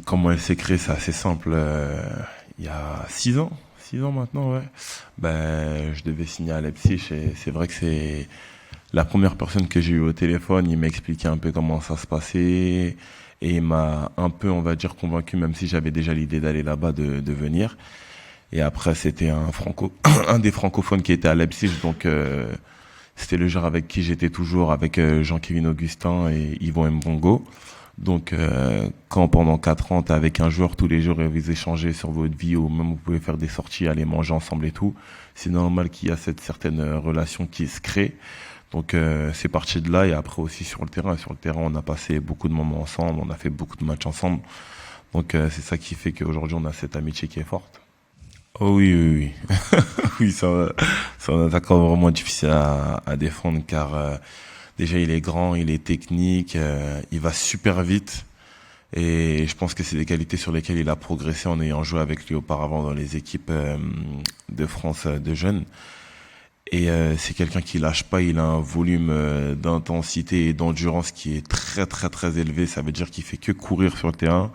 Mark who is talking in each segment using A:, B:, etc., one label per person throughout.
A: Comment elle s'est créée, c'est assez simple. Il y a 6 ans, 6 ans maintenant, ouais. Ben, je devais signer à Leipzig et c'est vrai que c'est la première personne que j'ai eue au téléphone. Il m'a expliqué un peu comment ça se passait et il m'a un peu, on va dire, convaincu, même si j'avais déjà l'idée d'aller là-bas, de venir. Et après, c'était un des francophones qui était à Leipzig, donc c'était le genre avec qui j'étais toujours, avec Jean-Kévin Augustin et Yvon Mbongo. Donc, quand pendant 4 ans, t'es avec un joueur tous les jours et vous échangez sur votre vie, ou même vous pouvez faire des sorties, aller manger ensemble et tout, c'est normal qu'il y a cette certaine relation qui se crée. Donc, c'est parti de là et après aussi sur le terrain. Sur le terrain, on a passé beaucoup de moments ensemble, on a fait beaucoup de matchs ensemble. Donc, c'est ça qui fait qu'aujourd'hui, on a cette amitié qui est forte. Oh oui, oui, oui. Oui, c'est un attaquant vraiment difficile à défendre car déjà il est grand, il est technique, il va super vite et je pense que c'est des qualités sur lesquelles il a progressé en ayant joué avec lui auparavant dans les équipes de France de jeunes. Et c'est quelqu'un qui lâche pas, il a un volume d'intensité et d'endurance qui est très très très élevé. Ça veut dire qu'il fait que courir sur le terrain.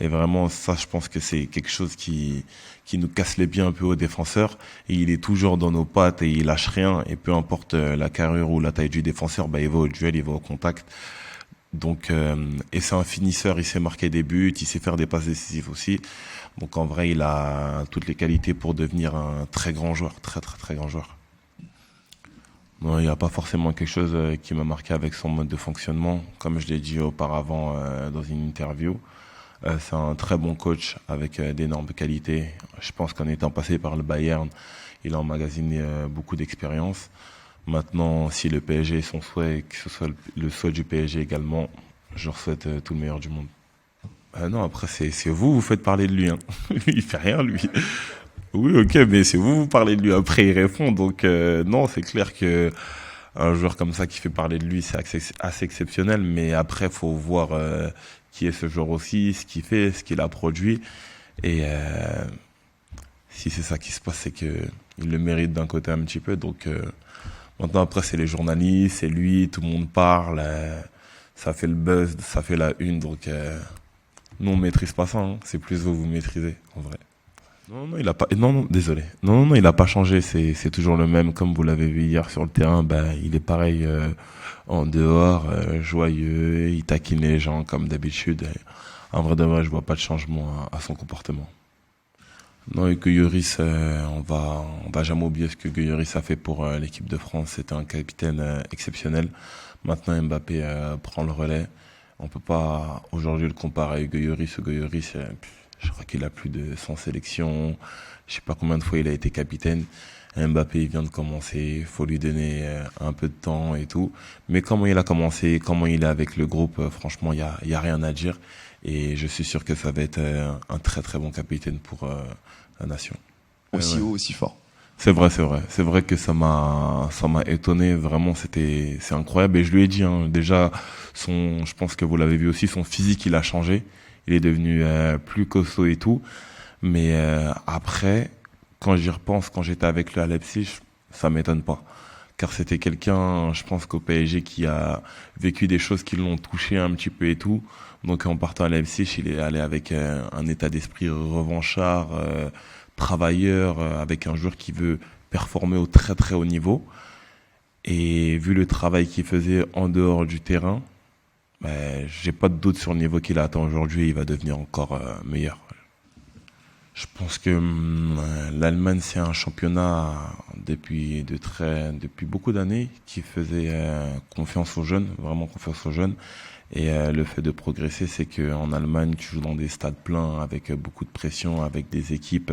A: Et vraiment, ça, je pense que c'est quelque chose qui nous casse les pieds un peu aux défenseurs. Et il est toujours dans nos pattes et il lâche rien. Et peu importe la carrure ou la taille du défenseur, bah, il va au duel, il va au contact. Donc, et c'est un finisseur, il sait marquer des buts, il sait faire des passes décisives aussi. Donc en vrai, il a toutes les qualités pour devenir un très grand joueur, très très très grand joueur. Non, il n'y a pas forcément quelque chose qui m'a marqué avec son mode de fonctionnement. Comme je l'ai dit auparavant dans une interview, c'est un très bon coach avec d'énormes qualités. Je pense qu'en étant passé par le Bayern, il a emmagasiné beaucoup d'expérience. Maintenant, si le PSG est son souhait et que ce soit le souhait du PSG également, je leur souhaite tout le meilleur du monde. Non, après, c'est vous faites parler de lui. Hein. Il fait rien, lui. Oui, ok, mais c'est vous parlez de lui après, il répond. Donc, non, c'est clair que un joueur comme ça qui fait parler de lui, c'est assez exceptionnel. Mais après, faut voir qui est ce joueur aussi, ce qu'il fait, ce qu'il a produit. Et si c'est ça qui se passe, c'est que il le mérite d'un côté un petit peu. Donc, maintenant, après, c'est les journalistes, c'est lui, tout le monde parle. Ça fait le buzz, ça fait la une. Donc, nous, on maîtrise pas ça. Hein. C'est plus vous maîtrisez, en vrai. Non, non, il a pas. Non, non, désolé. Non, non, non, il a pas changé. C'est toujours le même, comme vous l'avez vu hier sur le terrain. Ben, il est pareil en dehors, joyeux. Il taquine les gens comme d'habitude. Et en vrai de vrai, je vois pas de changement à son comportement. Non, et que Yoris, on va jamais oublier ce que Yoris a fait pour l'équipe de France. C'était un capitaine exceptionnel. Maintenant, Mbappé prend le relais. On peut pas aujourd'hui le comparer avec Yoris. Yoris, je crois qu'il a plus de 100 sélections. Je sais pas combien de fois il a été capitaine. Mbappé il vient de commencer, il faut lui donner un peu de temps et tout. Mais comment il a commencé, comment il est avec le groupe, franchement, il y a rien à dire. Et je suis sûr que ça va être un très très bon capitaine pour la nation.
B: Aussi
A: Ouais.
B: haut, aussi fort.
A: C'est vrai, c'est vrai. C'est vrai que ça m'a étonné. Vraiment, c'est incroyable. Et je lui ai dit, hein, déjà, je pense que vous l'avez vu aussi, son physique, il a changé. Il est devenu plus costaud et tout. Mais après, quand j'y repense, quand j'étais avec lui à Leipzig, ça m'étonne pas. Car c'était quelqu'un, je pense qu'au PSG, qui a vécu des choses qui l'ont touché un petit peu et tout. Donc en partant à Leipzig, il est allé avec un état d'esprit revanchard, travailleur, avec un joueur qui veut performer au très très haut niveau. Et vu le travail qu'il faisait en dehors du terrain, ben, j'ai pas de doute sur le niveau qu'il atteint aujourd'hui, il va devenir encore meilleur. Je pense que l'Allemagne, c'est un championnat depuis beaucoup d'années qui faisait confiance aux jeunes, vraiment confiance aux jeunes. Et le fait de progresser, c'est qu'en Allemagne, tu joues dans des stades pleins avec beaucoup de pression, avec des équipes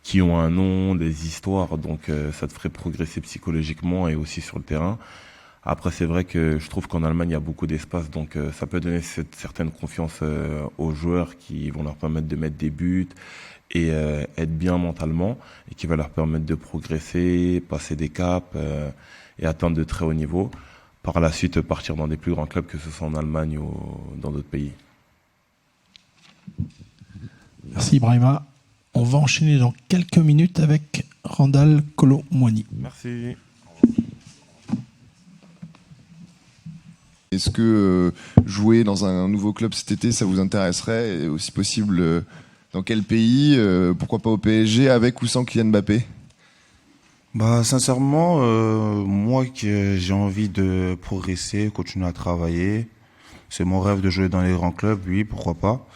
A: qui ont un nom, des histoires, donc ça te ferait progresser psychologiquement et aussi sur le terrain. Après, c'est vrai que je trouve qu'en Allemagne, il y a beaucoup d'espace, donc ça peut donner cette certaine confiance aux joueurs qui vont leur permettre de mettre des buts et être bien mentalement, et qui va leur permettre de progresser, passer des caps et atteindre de très hauts niveaux. Par la suite, partir dans des plus grands clubs, que ce soit en Allemagne ou dans d'autres pays.
C: Merci Ibrahima. On va enchaîner dans quelques minutes avec Randall Kolo Muani.
A: Merci.
B: Et Est-ce que jouer dans un nouveau club cet été, ça vous intéresserait? Et aussi possible, dans quel pays? Pourquoi pas au PSG, avec ou sans Kylian Mbappé?
D: Bah sincèrement, moi que j'ai envie de progresser, continuer à travailler. C'est mon rêve de jouer dans les grands clubs, oui, pourquoi pas.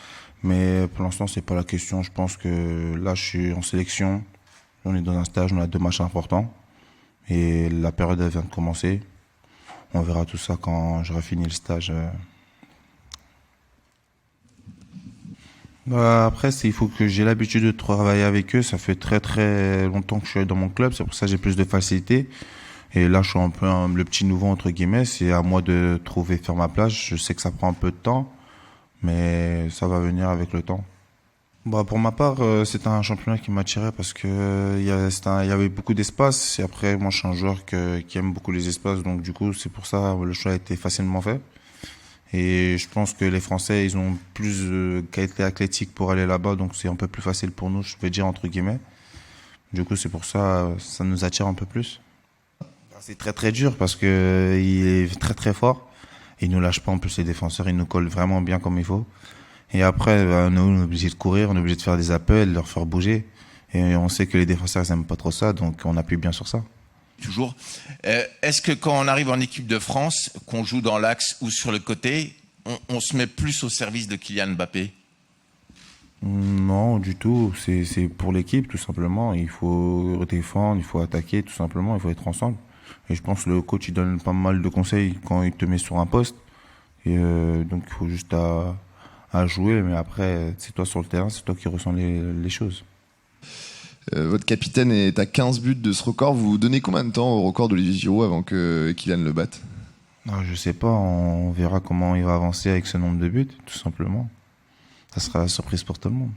D: Mais pour l'instant, c'est pas la question. Je pense que là, je suis en sélection. On est dans un stage, on a 2 matchs importants. Et la période, elle vient de commencer. On verra tout ça quand j'aurai fini le stage. Bah, après, il faut que j'ai l'habitude de travailler avec eux. Ça fait très très longtemps que je suis dans mon club. C'est pour ça que j'ai plus de facilité. Et là, je suis un peu le petit nouveau, entre guillemets. C'est à moi de trouver, faire ma place. Je sais que ça prend un peu de temps, mais ça va venir avec le temps. Bah, pour ma part, c'est un championnat qui m'attirait parce que il y avait beaucoup d'espace. Et après, moi, je suis un joueur qui aime beaucoup les espaces. Donc, du coup, c'est pour ça le choix a été facilement fait. Et je pense que les Français, ils ont plus de qualité athlétique pour aller là-bas. Donc, c'est un peu plus facile pour nous, je vais dire, entre guillemets. Du coup, c'est pour ça, ça nous attire un peu plus. C'est très très dur parce que il est très très fort. Il nous lâche pas en plus les défenseurs, il nous colle vraiment bien comme il faut. Et après, nous, on est obligé de courir, on est obligé de faire des appels, de leur faire bouger. Et on sait que les défenseurs ils aiment pas trop ça, donc on appuie bien sur ça.
E: Toujours. Est-ce que quand on arrive en équipe de France, qu'on joue dans l'axe ou sur le côté, on se met plus au service de Kylian Mbappé?
D: Non, du tout. C'est pour l'équipe, tout simplement. Il faut défendre, il faut attaquer, tout simplement. Il faut être ensemble. Et je pense que le coach, il donne pas mal de conseils quand il te met sur un poste. Et donc, il faut juste à jouer. Mais après, c'est toi sur le terrain, c'est toi qui ressens les choses.
B: Votre capitaine est à 15 buts de ce record. Vous donnez combien de temps au record d'Olivier Giroud avant que Kylian le batte?
D: Non, je sais pas. On verra comment il va avancer avec ce nombre de buts, tout simplement. Ça sera la surprise pour tout le monde.